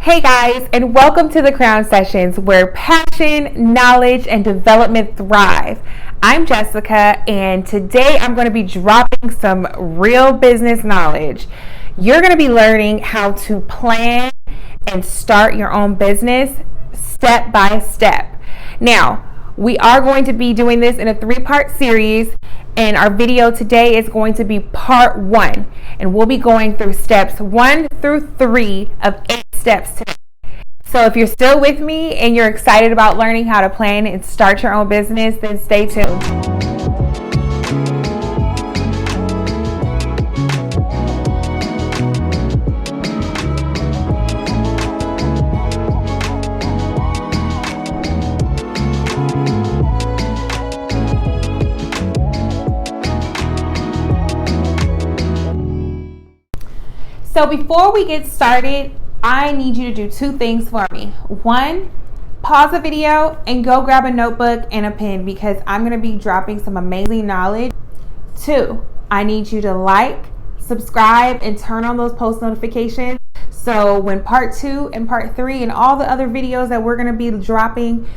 Hey guys, and welcome to the Crown Sessions where passion, knowledge, and development thrive. I'm Jessica, and today I'm going to be dropping some real business knowledge. You're going to be learning how to plan and start your own business step by step. Now, we are going to be doing this in a 3-part series, and our video today is going to be part 1, and we'll be going through steps 1 through 3 of 8 steps today. So if you're still with me and you're excited about learning how to plan and start your own business, then stay tuned. So before we get started, I need you to do 2 things for me. 1, pause the video and go grab a notebook and a pen because I'm going to be dropping some amazing knowledge. 2, I need you to like, subscribe, and turn on those post notifications so when part 2 and part 3 and all the other videos that we're going to be dropping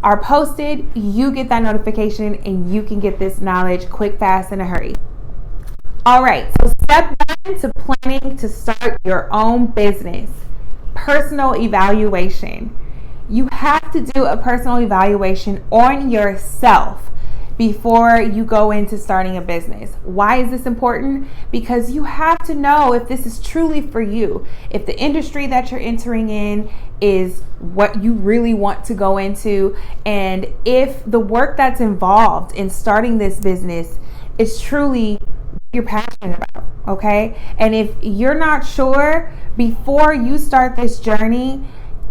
are posted, you get that notification and you can get this knowledge quick, fast, in a hurry. All right, so step 1 to planning to start your own business. Personal evaluation. You have to do a personal evaluation on yourself before you go into starting a business. Why is this important? Because you have to know if this is truly for you, if the industry that you're entering in is what you really want to go into, and if the work that's involved in starting this business is truly you're passionate about, okay? And if you're not sure before you start this journey,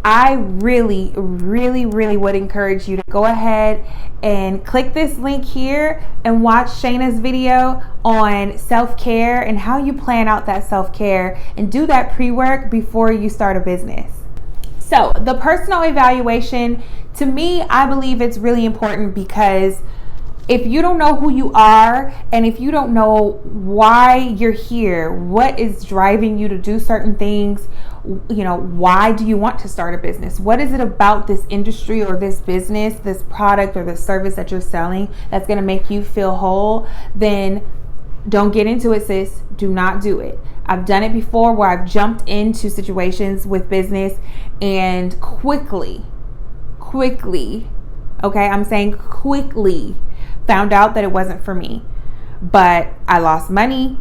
I really would encourage you to go ahead and click this link here and watch Shayna's video on self-care and how you plan out that self-care and do that pre-work before you start a business. So the personal evaluation, to me, I believe it's really important because if you don't know who you are and if you don't know why you're here, what is driving you to do certain things, why do you want to start a business? What is it about this industry or this business, this product or this service that you're selling that's going to make you feel whole? Then don't get into it, sis. Do not do it. I've done it before where I've jumped into situations with business and quickly, okay, I'm saying quickly, found out that it wasn't for me. But I lost money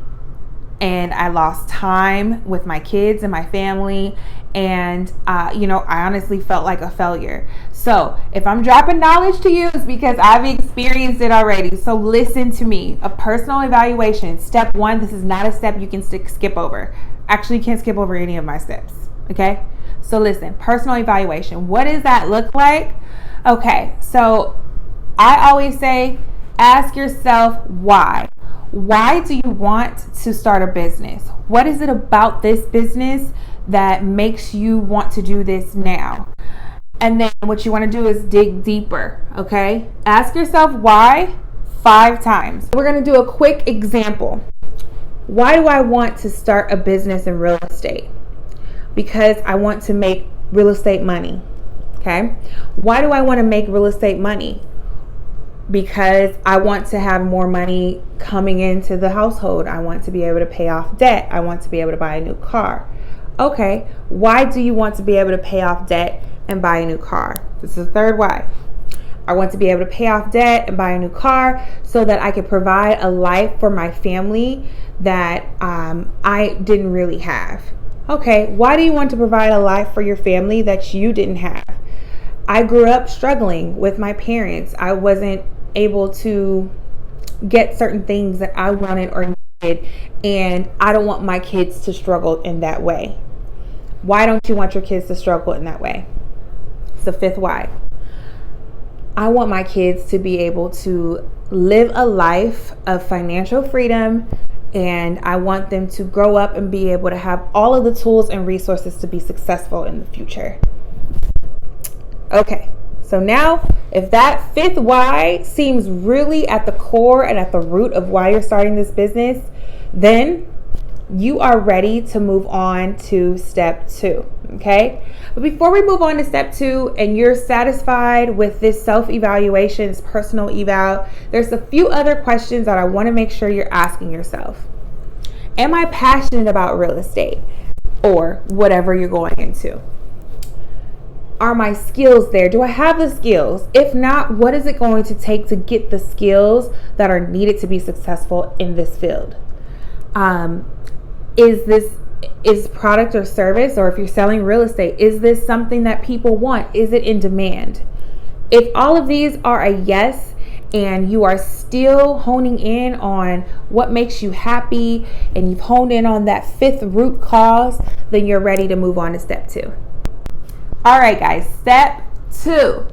and I lost time with my kids and my family, and I honestly felt like a failure. So if I'm dropping knowledge to you, it's because I've experienced it already. So listen to me. A personal evaluation, step 1, this is not a step you can skip over. Actually, you can't skip over any of my steps, okay? So listen, personal evaluation, what does that look like? Okay, so I always say, ask yourself why. Why do you want to start a business? What is it about this business that makes you want to do this now? And then what you want to do is dig deeper, okay? Ask yourself why 5 times. We're going to do a quick example. Why do I want to start a business in real estate? Because I want to make real estate money, okay? Why do I want to make real estate money? Because I want to have more money coming into the household. I want to be able to pay off debt. I want to be able to buy a new car. Okay, why do you want to be able to pay off debt and buy a new car? This is the 3rd why. I want to be able to pay off debt and buy a new car so that I can provide a life for my family that I didn't really have. Okay, why do you want to provide a life for your family that you didn't have? I grew up struggling with my parents. I wasn't able to get certain things that I wanted or needed, and I don't want my kids to struggle in that way. Why don't you want your kids to struggle in that way? It's the 5th why. I want my kids to be able to live a life of financial freedom, and I want them to grow up and be able to have all of the tools and resources to be successful in the future. Okay, so now if that 5th why seems really at the core and at the root of why you're starting this business, then you are ready to move on to step 2. Okay, but before we move on to step 2 and you're satisfied with this self-evaluation, this personal eval, there's a few other questions that I want to make sure you're asking yourself. Am I passionate about real estate or whatever you're going into? Are my skills there? Do I have the skills? If not, what is it going to take to get the skills that are needed to be successful in this field? Is product or service, or if you're selling real estate, is this something that people want? Is it in demand? If all of these are a yes, and you are still honing in on what makes you happy, and you've honed in on that 5th root cause, then you're ready to move on to step 2. All right, guys, step 2,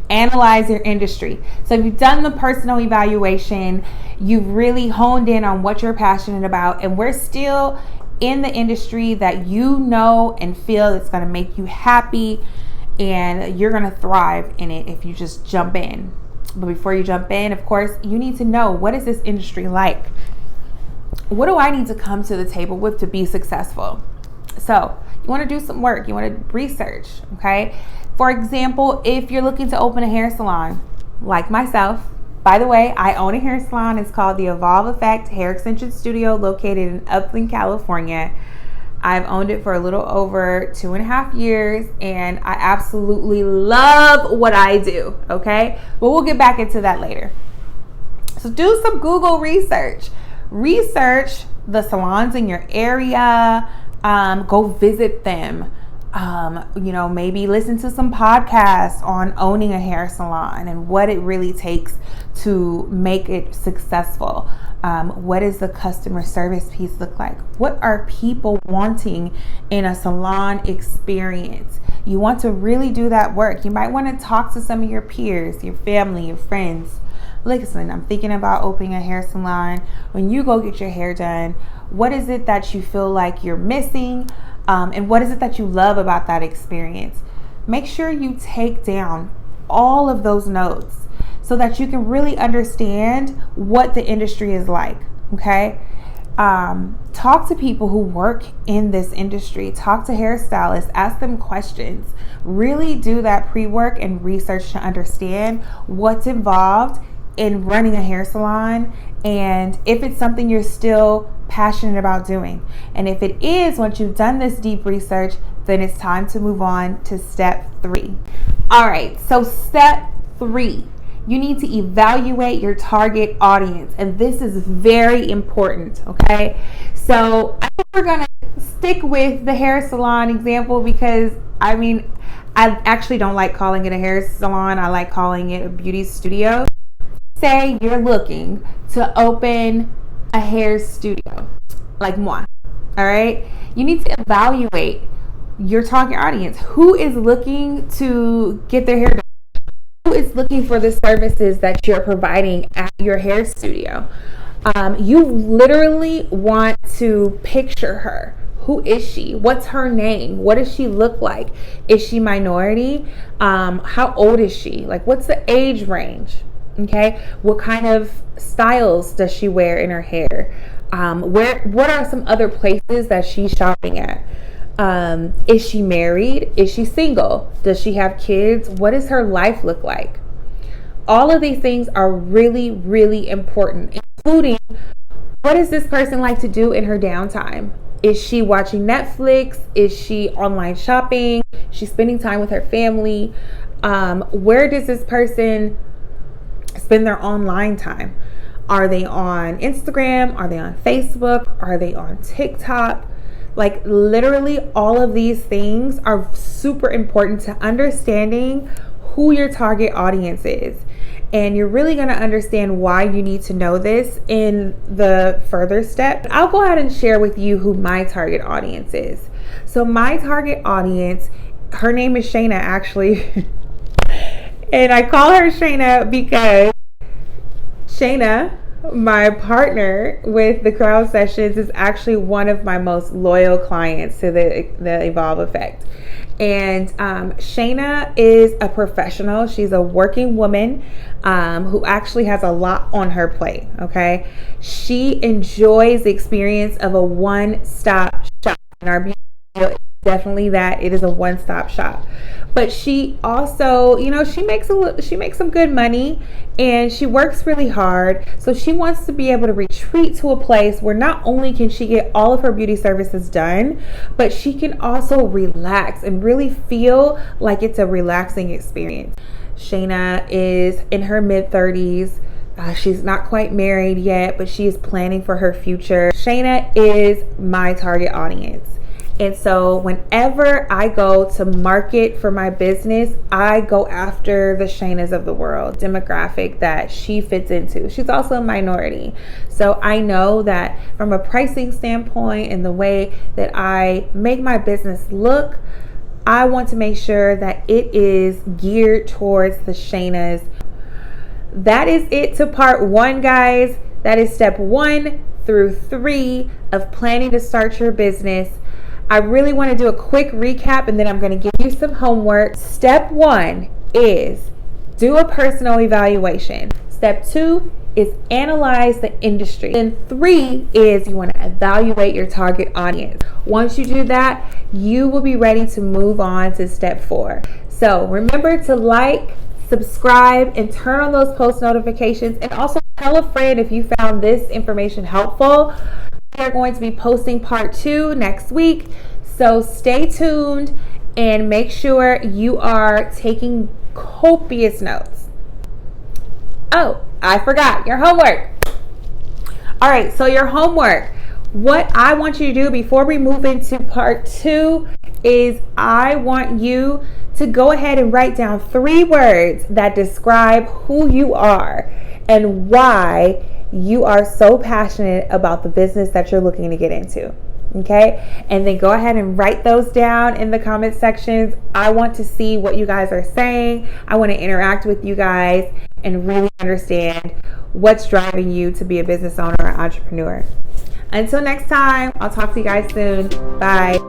analyze your industry. So if you've done the personal evaluation, you've really honed in on what you're passionate about, and we're still in the industry that you know and feel it's going to make you happy, and you're going to thrive in it if you just jump in. But before you jump in, of course, you need to know, what is this industry like? What do I need to come to the table with to be successful? So you want to do some work. You want to research, okay? For example, if you're looking to open a hair salon, like myself, by the way, I own a hair salon. It's called the Evolve Effect Hair Extension Studio, located in Upland, California. I've owned it for a little over 2.5 years, and I absolutely love what I do, okay? But we'll get back into that later. So do some Google research. Research the salons in your area. Go visit them. Maybe listen to some podcasts on owning a hair salon and what it really takes to make it successful. What does the customer service piece look like? What are people wanting in a salon experience? You want to really do that work. You might want to talk to some of your peers, your family, your friends. Listen, I'm thinking about opening a hair salon. When you go get your hair done, what is it that you feel like you're missing? And what is it that you love about that experience? Make sure you take down all of those notes so that you can really understand what the industry is like, okay? Talk to people who work in this industry. Talk to hairstylists. Ask them questions. Really do that pre-work and research to understand what's involved in running a hair salon, and if it's something you're still passionate about doing. And if it is, once you've done this deep research, then it's time to move on to step 3. All right, so step 3, you need to evaluate your target audience, and this is very important, okay? So I think we're gonna stick with the hair salon example because I actually don't like calling it a hair salon. I like calling it a beauty studio. Say you're looking to open a hair studio like moi, all right? You need to evaluate your target audience. Who is looking to get their hair done? Who is looking for the services that you're providing at your hair studio? You literally want to picture her. Who is she? What's her name? What does she look like? Is she minority? How old is she? Like, what's the age range? Okay, what kind of styles does she wear in her hair? What are some other places that she's shopping at? Is she married? Is she single? Does she have kids? What does her life look like? All of these things are really, really important, including what does this person like to do in her downtime? Is she watching Netflix? Is she online shopping? Is she spending time with her family? Where does this person spend their online time? Are they on Instagram? Are they on Facebook? Are they on TikTok? Like, literally all of these things are super important to understanding who your target audience is. And you're really going to understand why you need to know this in the further step. I'll go ahead and share with you who my target audience is. So my target audience, her name is Shayna, actually. And I call her Shayna because Shayna, my partner with the Crowd Sessions, is actually one of my most loyal clients to the Evolve Effect. And Shayna is a professional. She's a working woman who actually has a lot on her plate, okay? She enjoys the experience of a one-stop shop. And our beauty is definitely that. It is a one-stop shop. But she also, you know, she makes some good money, and she works really hard. So she wants to be able to retreat to a place where not only can she get all of her beauty services done, but she can also relax and really feel like it's a relaxing experience. Shayna is in her mid-30s. She's not quite married yet, but she is planning for her future. Shayna is my target audience. And so whenever I go to market for my business, I go after the Shaynas of the world, demographic that she fits into. She's also a minority. So I know that from a pricing standpoint and the way that I make my business look, I want to make sure that it is geared towards the Shaynas. That is it to part 1, guys. That is step 1 through 3 of planning to start your business. I really want to do a quick recap, and then I'm going to give you some homework. Step 1 is do a personal evaluation. Step 2 is analyze the industry. Then 3 is you want to evaluate your target audience. Once you do that, you will be ready to move on to step 4. So remember to like, subscribe, and turn on those post notifications, and also tell a friend if you found this information helpful. We are going to be posting part 2 next week, so stay tuned and make sure you are taking copious notes. Oh, I forgot your homework. All right, so your homework. What I want you to do before we move into part 2 is I want you to go ahead and write down 3 words that describe who you are and why you are so passionate about the business that you're looking to get into. Okay, and then go ahead and write those down in the comment sections. I want to see what you guys are saying. I want to interact with you guys and really understand what's driving you to be a business owner or entrepreneur. Until next time, I'll talk to you guys soon. Bye.